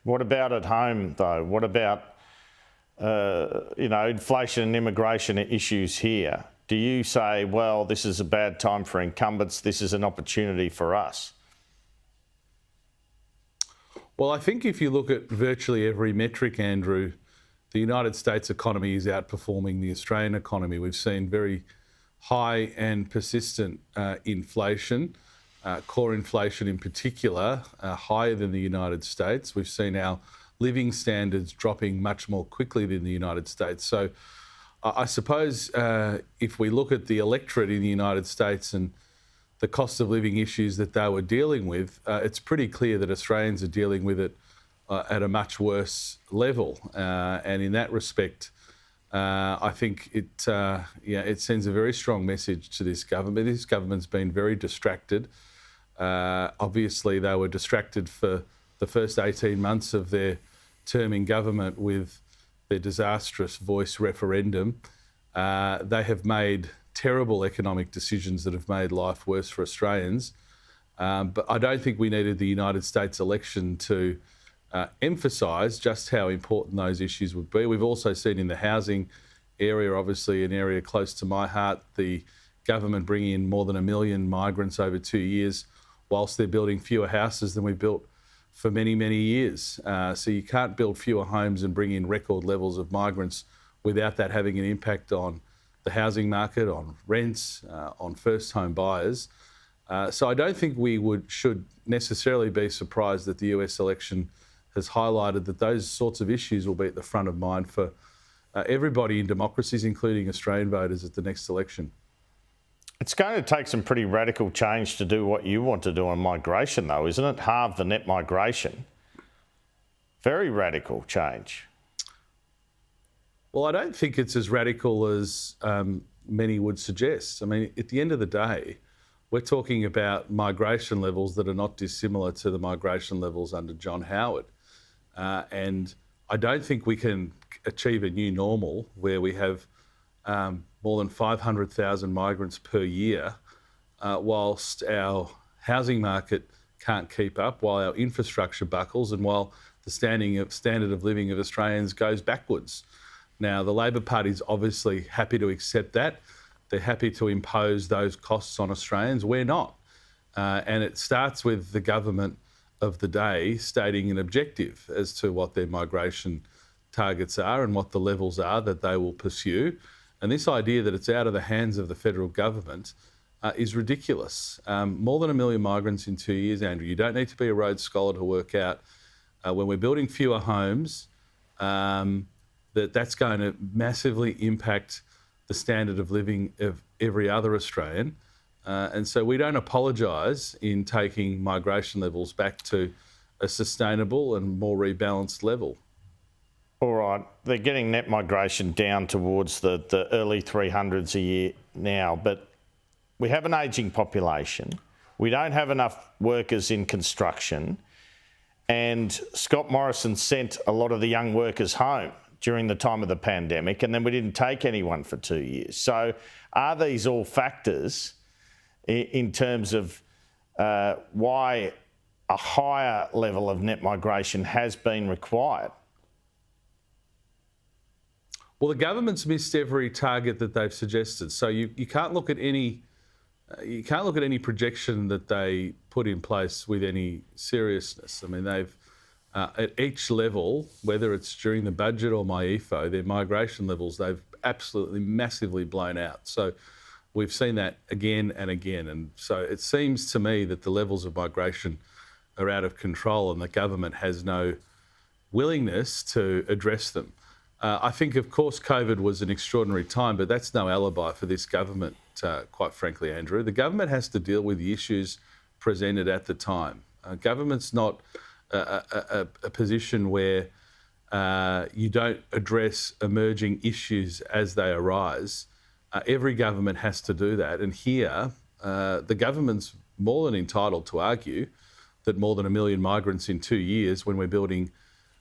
What about at home, though? What about, inflation and immigration issues here? Do you say, well, this is a bad time for incumbents, this is an opportunity for us? Well, I think if you look at virtually every metric, Andrew, the United States economy is outperforming the Australian economy. We've seen very high and persistent inflation, core inflation in particular, higher than the United States. We've seen our living standards dropping much more quickly than the United States. So I suppose if we look at the electorate in the United States and the cost of living issues that they were dealing with, it's pretty clear that Australians are dealing with it at a much worse level. And in that respect, I think it sends a very strong message to this government. This government's been very distracted. Obviously, they were distracted for the first 18 months of their term in government with their disastrous voice referendum. They have made terrible economic decisions that have made life worse for Australians. But I don't think we needed the United States election to emphasise just how important those issues would be. We've also seen in the housing area, obviously an area close to my heart, the government bringing in more than 1 million migrants over 2 years, whilst they're building fewer houses than we've built for many, many years. So you can't build fewer homes and bring in record levels of migrants without that having an impact on the housing market, on rents, on first home buyers. So I don't think we should necessarily be surprised that the US election has highlighted that those sorts of issues will be at the front of mind for everybody in democracies, including Australian voters at the next election. It's going to take some pretty radical change to do what you want to do on migration, though, isn't it? Halve the net migration. Very radical change. Well, I don't think it's as radical as many would suggest. I mean, at the end of the day, we're talking about migration levels that are not dissimilar to the migration levels under John Howard. And I don't think we can achieve a new normal where we have more than 500,000 migrants per year, whilst our housing market can't keep up, while our infrastructure buckles, and while the standard of living of Australians goes backwards. Now, the Labor Party's obviously happy to accept that. They're happy to impose those costs on Australians. We're not. And it starts with the government of the day stating an objective as to what their migration targets are and what the levels are that they will pursue. And this idea that it's out of the hands of the federal government is ridiculous. More than 1 million migrants in 2 years, Andrew. You don't need to be a Rhodes Scholar to work out when we're building fewer homes, that's going to massively impact the standard of living of every other Australian. And so we don't apologise in taking migration levels back to a sustainable and more rebalanced level. All right, they're getting net migration down towards the early 300s a year now, but we have an ageing population. We don't have enough workers in construction. And Scott Morrison sent a lot of the young workers home during the time of the pandemic, and then we didn't take anyone for 2 years. So are these all factors in terms of why a higher level of net migration has been required? Well, the government's missed every target that they've suggested. So you can't look at any projection that they put in place with any seriousness. I mean, they've at each level, whether it's during the budget or my EFO, their migration levels, they've absolutely massively blown out. So we've seen that again and again. And so it seems to me that the levels of migration are out of control and the government has no willingness to address them. I think, of course, COVID was an extraordinary time, but that's no alibi for this government, quite frankly, Andrew. The government has to deal with the issues presented at the time. Government's not a position where you don't address emerging issues as they arise. Every government has to do that. And here, the government's more than entitled to argue that more than 1 million migrants in 2 years, when we're building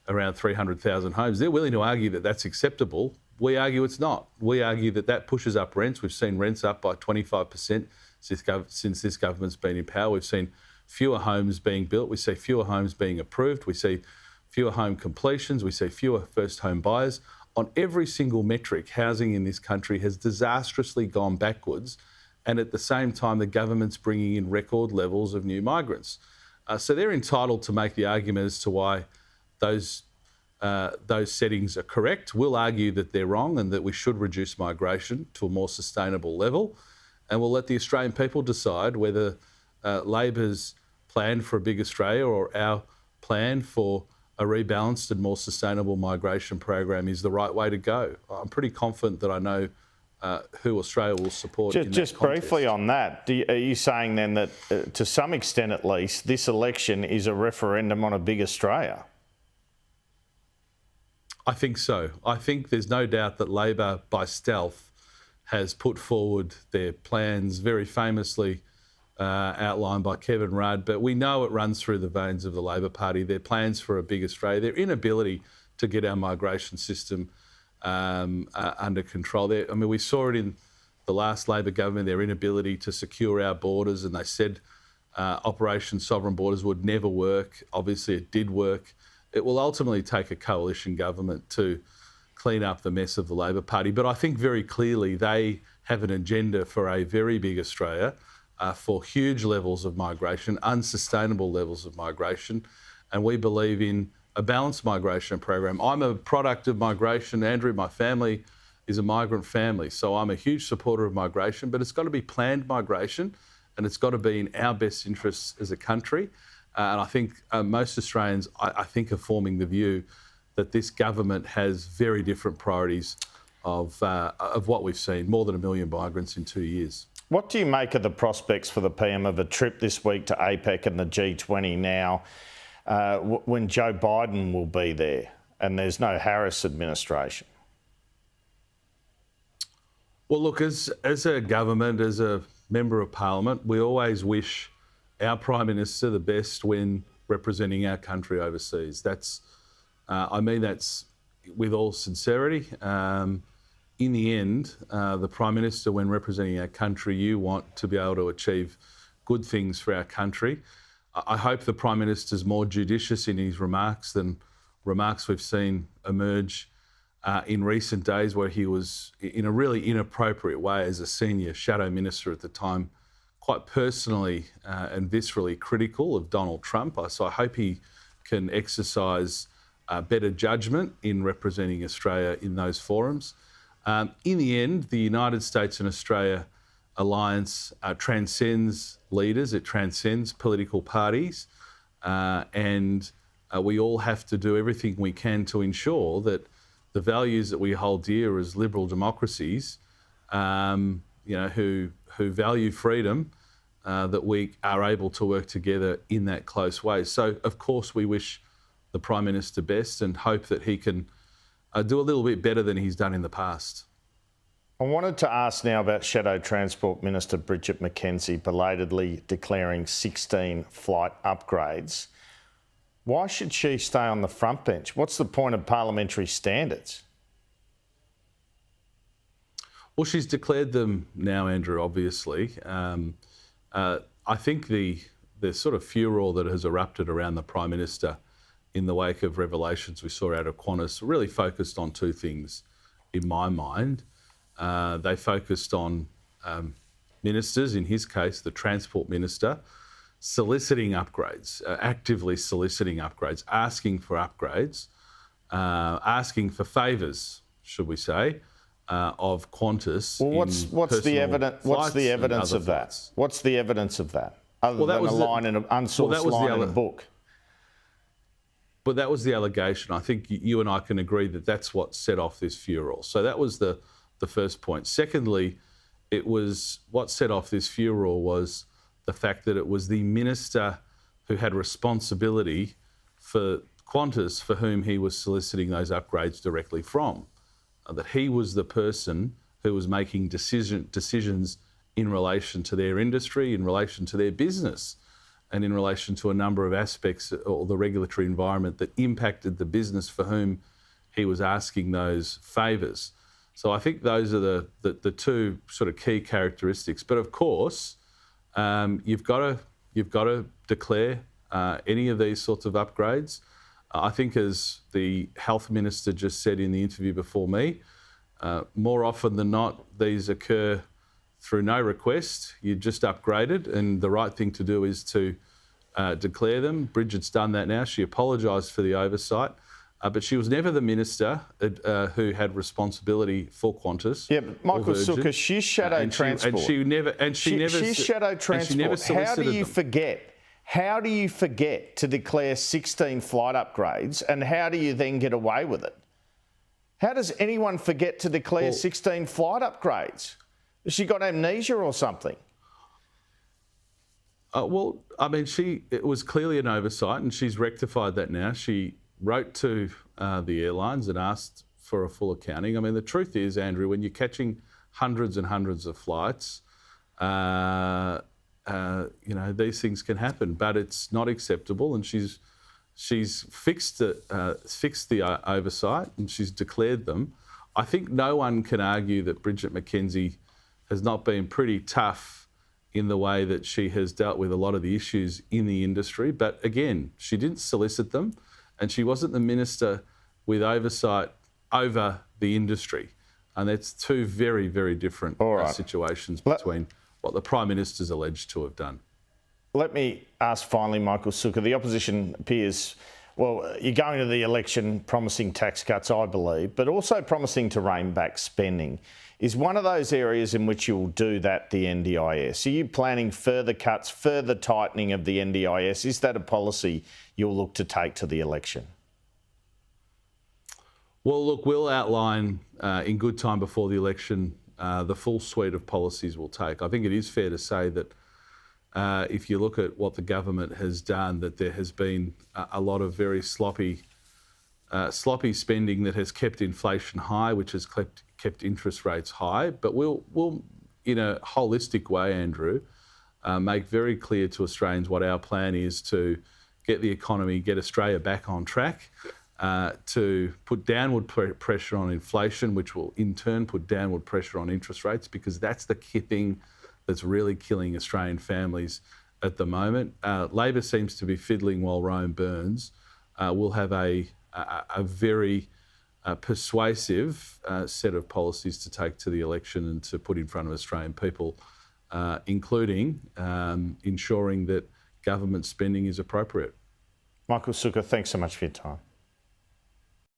around 300,000 homes, they're willing to argue that that's acceptable. We argue it's not. We argue that that pushes up rents. We've seen rents up by 25% since this government's been in power. We've seen fewer homes being built. We see fewer homes being approved. We see fewer home completions, we see fewer first home buyers. On every single metric, housing in this country has disastrously gone backwards, and at the same time, the government's bringing in record levels of new migrants. So they're entitled to make the argument as to why those settings are correct. We'll argue that they're wrong and that we should reduce migration to a more sustainable level. And we'll let the Australian people decide whether Labor's plan for a big Australia or our plan for a rebalanced and more sustainable migration program is the right way to go. I'm pretty confident that I know who Australia will support. Just briefly on that, are you saying then that, to some extent at least, this election is a referendum on a big Australia? I think so. I think there's no doubt that Labor, by stealth, has put forward their plans, very famously outlined by Kevin Rudd, but we know it runs through the veins of the Labor Party. Their plans for a big Australia, their inability to get our migration system under control. We saw it in the last Labor government, their inability to secure our borders, and they said Operation Sovereign Borders would never work. Obviously, it did work. It will ultimately take a coalition government to clean up the mess of the Labor Party. But I think very clearly they have an agenda for a very big Australia, for huge levels of migration, unsustainable levels of migration. And we believe in a balanced migration program. I'm a product of migration. Andrew, my family is a migrant family. So I'm a huge supporter of migration, but it's got to be planned migration and it's got to be in our best interests as a country. And I think most Australians, I think, are forming the view that this government has very different priorities of what we've seen, more than 1 million migrants in 2 years. What do you make of the prospects for the PM of a trip this week to APEC and the G20 now, when Joe Biden will be there and there's no Harris administration? Well, look, as a government, as a member of parliament, we always wish our Prime Minister the best when representing our country overseas. That's with all sincerity. In the end, the Prime Minister, when representing our country, you want to be able to achieve good things for our country. I hope the Prime Minister's more judicious in his remarks than remarks we've seen emerge in recent days, where he was, in a really inappropriate way as a senior shadow minister at the time, quite personally and viscerally critical of Donald Trump. So I hope he can exercise better judgment in representing Australia in those forums. In the end, the United States and Australia alliance transcends leaders, it transcends political parties, and we all have to do everything we can to ensure that the values that we hold dear as liberal democracies, who value freedom, that we are able to work together in that close way. So, of course, we wish the Prime Minister best and hope that he can do a little bit better than he's done in the past. I wanted to ask now about Shadow Transport Minister Bridget McKenzie belatedly declaring 16 flight upgrades. Why should she stay on the front bench? What's the point of parliamentary standards? Well, she's declared them now, Andrew, obviously. I think the sort of furor that has erupted around the Prime Minister in the wake of revelations we saw out of Qantas really focused on two things in my mind. They focused on ministers, in his case, the Transport Minister, soliciting upgrades, actively soliciting upgrades, asking for upgrades, asking for favours, should we say, of Qantas. Well, what's the evidence? What's the evidence of that? What's the evidence of that? Other than a line in an unsourced line in a book. But that was the allegation. I think you and I can agree that that's what set off this furor. So that was the first point. Secondly, it was what set off this furor was the fact that it was the minister who had responsibility for Qantas, for whom he was soliciting those upgrades directly from. That he was the person who was making decisions in relation to their industry, in relation to their business, and in relation to a number of aspects of the regulatory environment that impacted the business for whom he was asking those favours. So I think those are the two sort of key characteristics. But of course, you've got to declare any of these sorts of upgrades. I think, as the health minister just said in the interview before me, more often than not, these occur through no request. You're just upgraded, and the right thing to do is to declare them. Bridget's done that now. She apologised for the oversight, but she was never the minister who had responsibility for Qantas. Yeah, but Michael Sukkar, she's shadow transport. She's shadow transport. How do you forget? How do you forget to declare 16 flight upgrades, and how do you then get away with it? How does anyone forget to declare 16 flight upgrades? Has she got amnesia or something? Well, I mean, it was clearly an oversight, and she's rectified that now. She wrote to the airlines and asked for a full accounting. I mean, the truth is, Andrew, when you're catching hundreds and hundreds of flights, these things can happen, but it's not acceptable. And she's fixed the oversight, and she's declared them. I think no one can argue that Bridget McKenzie has not been pretty tough in the way that she has dealt with a lot of the issues in the industry. But again, she didn't solicit them, and she wasn't the minister with oversight over the industry. And that's two very, very different situations between what the Prime Minister's alleged to have done. Let me ask finally, Michael Sukkar, the opposition appears, well, you're going to the election promising tax cuts, I believe, but also promising to rein back spending. Is one of those areas in which you'll do that the NDIS? Are you planning further cuts, further tightening of the NDIS? Is that a policy you'll look to take to the election? Well, look, we'll outline in good time before the election the full suite of policies we'll take. I think it is fair to say that if you look at what the government has done, that there has been a lot of very sloppy spending that has kept inflation high, which has kept interest rates high. But we'll in a holistic way, Andrew, make very clear to Australians what our plan is to get the economy, get Australia back on track, to put downward pressure on inflation, which will in turn put downward pressure on interest rates, because that's the key thing that's really killing Australian families at the moment. Labor seems to be fiddling while Rome burns. We'll have a very persuasive set of policies to take to the election and to put in front of Australian people, including ensuring that government spending is appropriate. Michael Sukkar, thanks so much for your time.